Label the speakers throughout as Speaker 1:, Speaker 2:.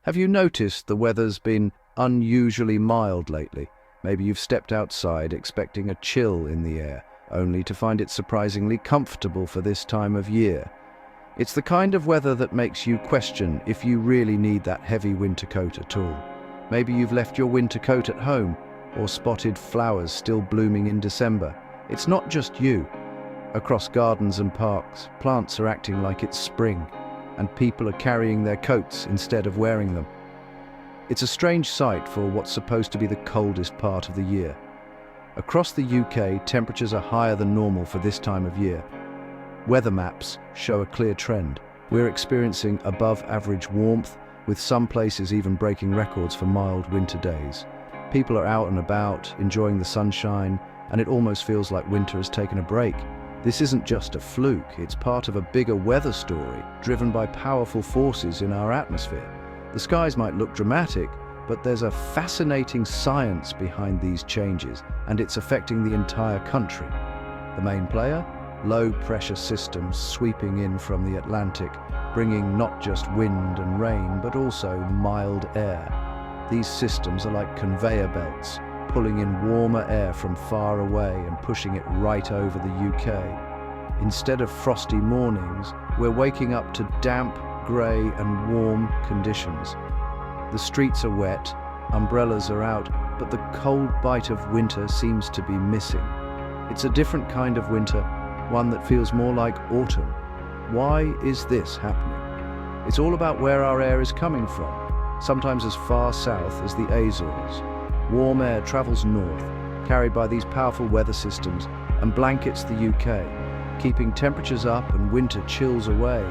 Speaker 1: Have you noticed the weather's been unusually mild lately? Maybe you've stepped outside expecting a chill in the air, only to find it surprisingly comfortable for this time of year. It's the kind of weather that makes you question if you really need that heavy winter coat at all. Maybe you've left your winter coat at home, or spotted flowers still blooming in December. It's not just you. Across gardens and parks, plants are acting like it's spring, and people are carrying their coats instead of wearing them. It's a strange sight for what's supposed to be the coldest part of the year. Across the UK, temperatures are higher than normal for this time of year. Weather maps show a clear trend. We're experiencing above-average warmth, with some places even breaking records for mild winter days. People are out and about, enjoying the sunshine, and it almost feels like winter has taken a break. This isn't just a fluke, it's part of a bigger weather story, driven by powerful forces in our atmosphere. The skies might look dramatic, but there's a fascinating science behind these changes, and it's affecting the entire country. The main player? Low-pressure systems sweeping in from the Atlantic, bringing not just wind and rain, but also mild air. These systems are like conveyor belts, pulling in warmer air from far away and pushing it right over the UK. Instead of frosty mornings, we're waking up to damp, grey and warm conditions. The streets are wet, umbrellas are out, but the cold bite of winter seems to be missing. It's a different kind of winter, one that feels more like autumn. Why is this happening? It's all about where our air is coming from, sometimes as far south as the Azores. Warm air travels north, carried by these powerful weather systems, and blankets the UK, keeping temperatures up and winter chills away.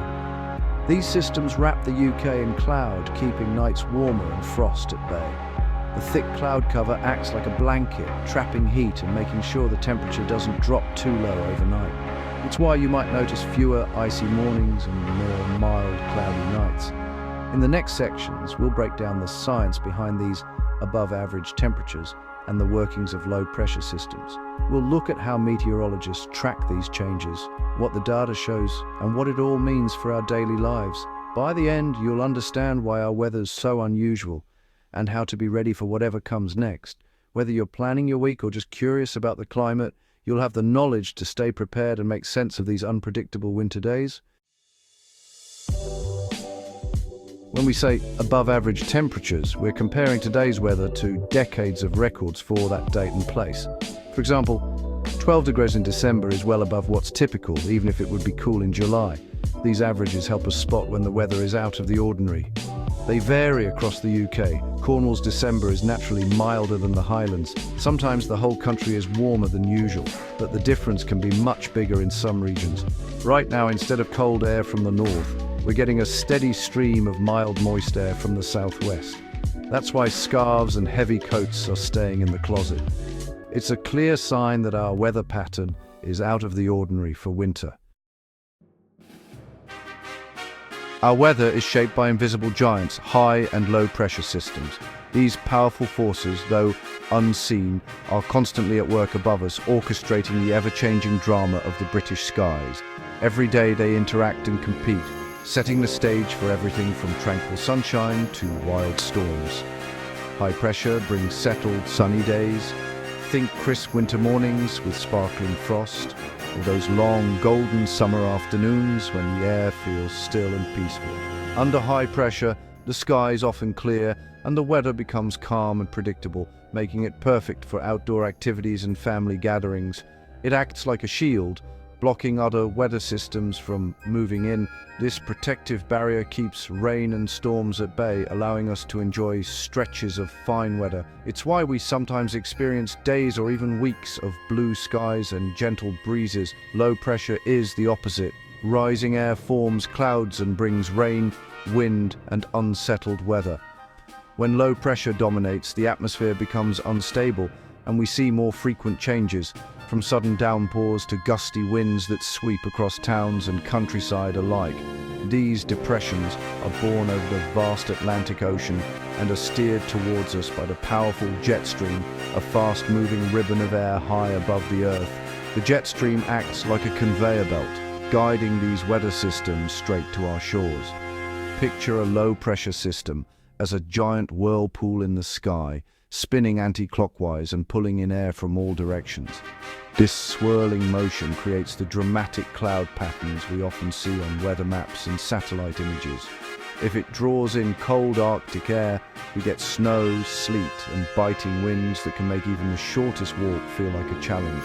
Speaker 1: These systems wrap the UK in cloud, keeping nights warmer and frost at bay. The thick cloud cover acts like a blanket, trapping heat and making sure the temperature doesn't drop too low overnight. It's why you might notice fewer icy mornings and more mild, cloudy nights. In the next sections, we'll break down the science behind these above-average temperatures and the workings of low-pressure systems. We'll look at how meteorologists track these changes, what the data shows, and what it all means for our daily lives. By the end, you'll understand why our weather's so unusual and how to be ready for whatever comes next. Whether you're planning your week or just curious about the climate, you'll have the knowledge to stay prepared and make sense of these unpredictable winter days. When we say above-average temperatures, we're comparing today's weather to decades of records for that date and place. For example, 12 degrees in December is well above what's typical, even if it would be cool in July. These averages help us spot when the weather is out of the ordinary. They vary across the UK. Cornwall's December is naturally milder than the Highlands. Sometimes the whole country is warmer than usual, but the difference can be much bigger in some regions. Right now, instead of cold air from the north, we're getting a steady stream of mild, moist air from the southwest. That's why scarves and heavy coats are staying in the closet. It's a clear sign that our weather pattern is out of the ordinary for winter. Our weather is shaped by invisible giants, high and low pressure systems. These powerful forces, though unseen, are constantly at work above us, orchestrating the ever-changing drama of the British skies. Every day they interact and compete, setting the stage for everything from tranquil sunshine to wild storms. High pressure brings settled, sunny days. Think crisp winter mornings with sparkling frost, or those long, golden summer afternoons when the air feels still and peaceful. Under high pressure, the skies often clear and the weather becomes calm and predictable, making it perfect for outdoor activities and family gatherings. It acts like a shield, blocking other weather systems from moving in. This protective barrier keeps rain and storms at bay, allowing us to enjoy stretches of fine weather. It's why we sometimes experience days or even weeks of blue skies and gentle breezes. Low pressure is the opposite. Rising air forms clouds and brings rain, wind, and unsettled weather. When low pressure dominates, the atmosphere becomes unstable, and we see more frequent changes, from sudden downpours to gusty winds that sweep across towns and countryside alike. These depressions are born over the vast Atlantic Ocean and are steered towards us by the powerful jet stream, a fast-moving ribbon of air high above the Earth. The jet stream acts like a conveyor belt, guiding these weather systems straight to our shores. Picture a low-pressure system, as a giant whirlpool in the sky, spinning anti-clockwise and pulling in air from all directions. This swirling motion creates the dramatic cloud patterns we often see on weather maps and satellite images. If it draws in cold Arctic air, we get snow, sleet, and biting winds that can make even the shortest walk feel like a challenge.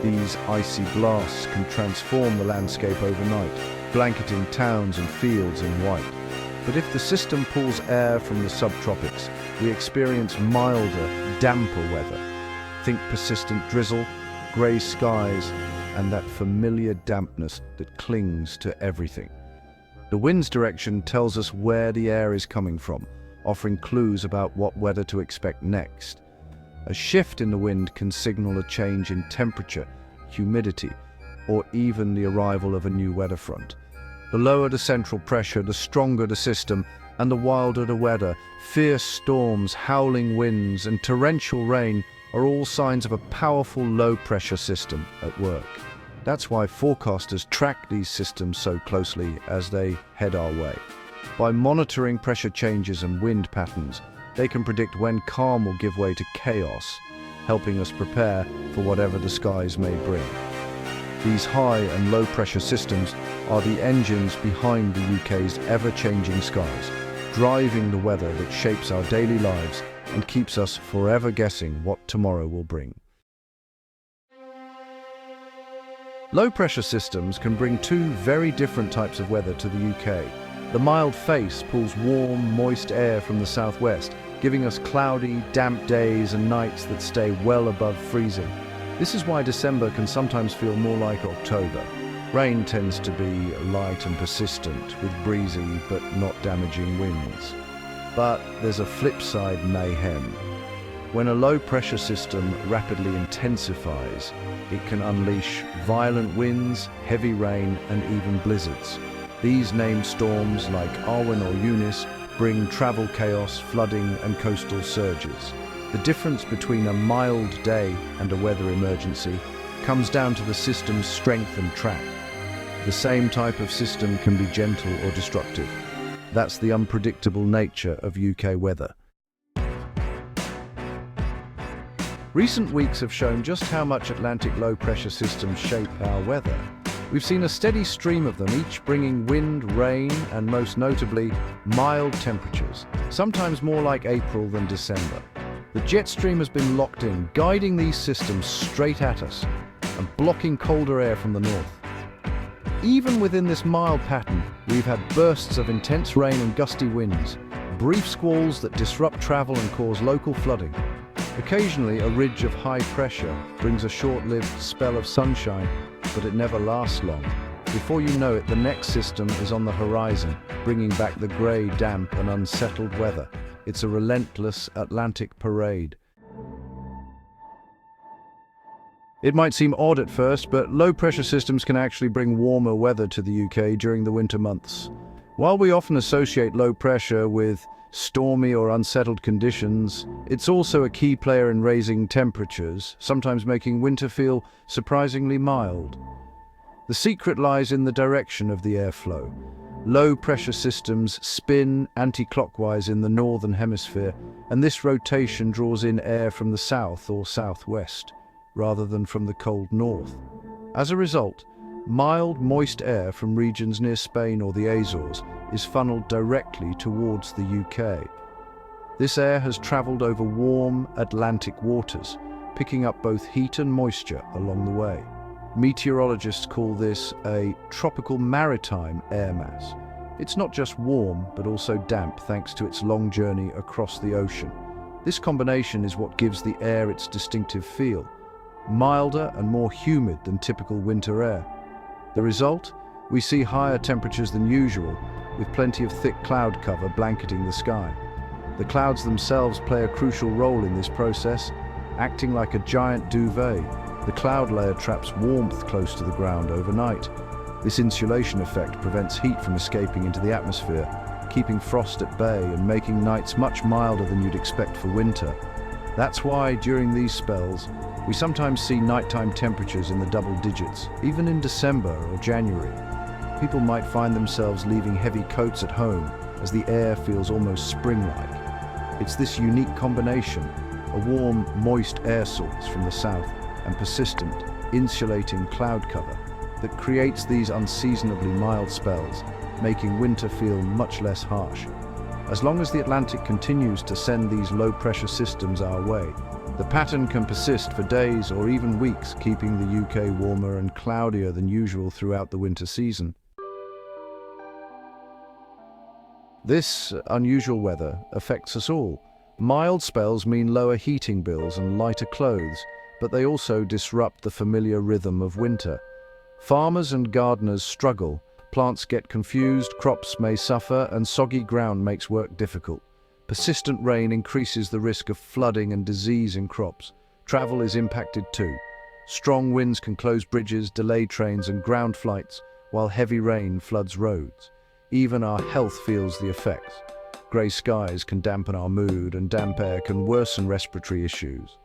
Speaker 1: These icy blasts can transform the landscape overnight, blanketing towns and fields in white. But if the system pulls air from the subtropics, we experience milder, damper weather. Think persistent drizzle, grey skies, and that familiar dampness that clings to everything. The wind's direction tells us where the air is coming from, offering clues about what weather to expect next. A shift in the wind can signal a change in temperature, humidity, or even the arrival of a new weather front. The lower the central pressure, the stronger the system, and the wilder the weather. Fierce storms, howling winds, and torrential rain are all signs of a powerful low-pressure system at work. That's why forecasters track these systems so closely as they head our way. By monitoring pressure changes and wind patterns, they can predict when calm will give way to chaos, helping us prepare for whatever the skies may bring. These high and low pressure systems are the engines behind the UK's ever-changing skies, driving the weather that shapes our daily lives and keeps us forever guessing what tomorrow will bring. Low-pressure systems can bring two very different types of weather to the UK. The mild face pulls warm, moist air from the southwest, giving us cloudy, damp days and nights that stay well above freezing. This is why December can sometimes feel more like October. Rain tends to be light and persistent, with breezy but not damaging winds. But there's a flip side, mayhem. When a low-pressure system rapidly intensifies, it can unleash violent winds, heavy rain, and even blizzards. These named storms, like Arwen or Eunice, bring travel chaos, flooding, and coastal surges. The difference between a mild day and a weather emergency comes down to the system's strength and track. The same type of system can be gentle or destructive. That's the unpredictable nature of UK weather. Recent weeks have shown just how much Atlantic low-pressure systems shape our weather. We've seen a steady stream of them, each bringing wind, rain, and most notably, mild temperatures, sometimes more like April than December. The jet stream has been locked in, guiding these systems straight at us and blocking colder air from the north. Even within this mild pattern, we've had bursts of intense rain and gusty winds, brief squalls that disrupt travel and cause local flooding. Occasionally, a ridge of high pressure brings a short-lived spell of sunshine, but it never lasts long. Before you know it, the next system is on the horizon, bringing back the grey, damp, and unsettled weather. It's a relentless Atlantic parade. It might seem odd at first, but low-pressure systems can actually bring warmer weather to the UK during the winter months. While we often associate low pressure with stormy or unsettled conditions, it's also a key player in raising temperatures, sometimes making winter feel surprisingly mild. The secret lies in the direction of the airflow. Low-pressure systems spin anti-clockwise in the northern hemisphere, and this rotation draws in air from the south or southwest, rather than from the cold north. As a result, mild, moist air from regions near Spain or the Azores is funneled directly towards the UK. This air has travelled over warm Atlantic waters, picking up both heat and moisture along the way. Meteorologists call this a tropical maritime air mass. It's not just warm, but also damp thanks to its long journey across the ocean. This combination is what gives the air its distinctive feel, milder and more humid than typical winter air. The result? We see higher temperatures than usual, with plenty of thick cloud cover blanketing the sky. The clouds themselves play a crucial role in this process, acting like a giant duvet. The cloud layer traps warmth close to the ground overnight. This insulation effect prevents heat from escaping into the atmosphere, keeping frost at bay and making nights much milder than you'd expect for winter. That's why, during these spells, we sometimes see nighttime temperatures in the double digits, even in December or January. People might find themselves leaving heavy coats at home, as the air feels almost spring-like. It's this unique combination, a warm, moist air source from the south and persistent, insulating cloud cover, that creates these unseasonably mild spells, making winter feel much less harsh. As long as the Atlantic continues to send these low-pressure systems our way, the pattern can persist for days or even weeks, keeping the UK warmer and cloudier than usual throughout the winter season. This unusual weather affects us all. Mild spells mean lower heating bills and lighter clothes, but they also disrupt the familiar rhythm of winter. Farmers and gardeners struggle, plants get confused, crops may suffer, and soggy ground makes work difficult. Persistent rain increases the risk of flooding and disease in crops. Travel is impacted too. Strong winds can close bridges, delay trains and ground flights, while heavy rain floods roads. Even our health feels the effects. Grey skies can dampen our mood, and damp air can worsen respiratory issues.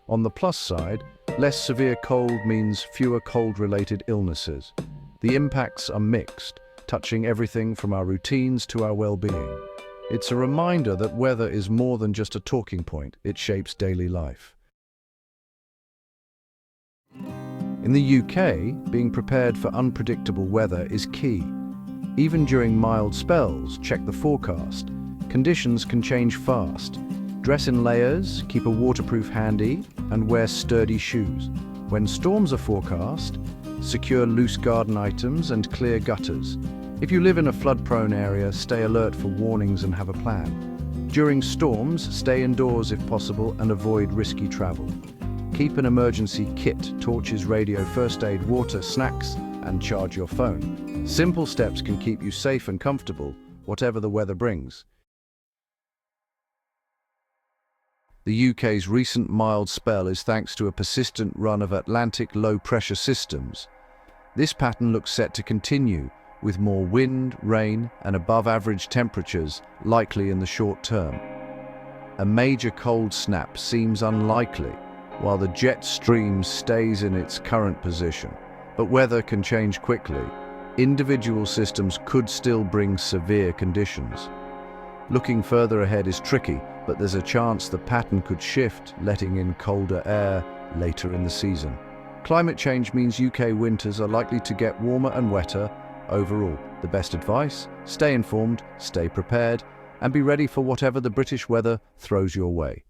Speaker 1: On the plus side, less severe cold means fewer cold-related illnesses. The impacts are mixed, touching everything from our routines to our well-being. It's a reminder that weather is more than just a talking point, it shapes daily life. In the UK, being prepared for unpredictable weather is key. Even during mild spells, check the forecast. Conditions can change fast. Dress in layers, keep a waterproof handy, and wear sturdy shoes. When storms are forecast, secure loose garden items and clear gutters. If you live in a flood-prone area, stay alert for warnings and have a plan. During storms, stay indoors if possible and avoid risky travel. Keep an emergency kit, torches, radio, first aid, water, snacks, and charge your phone. Simple steps can keep you safe and comfortable, whatever the weather brings. The UK's recent mild spell is thanks to a persistent run of Atlantic low-pressure systems. This pattern looks set to continue, with more wind, rain, and above-average temperatures likely in the short term. A major cold snap seems unlikely, while the jet stream stays in its current position. But weather can change quickly. Individual systems could still bring severe conditions. Looking further ahead is tricky, but there's a chance the pattern could shift, letting in colder air later in the season. Climate change means UK winters are likely to get warmer and wetter. Overall, the best advice: stay informed, stay prepared, and be ready for whatever the British weather throws your way.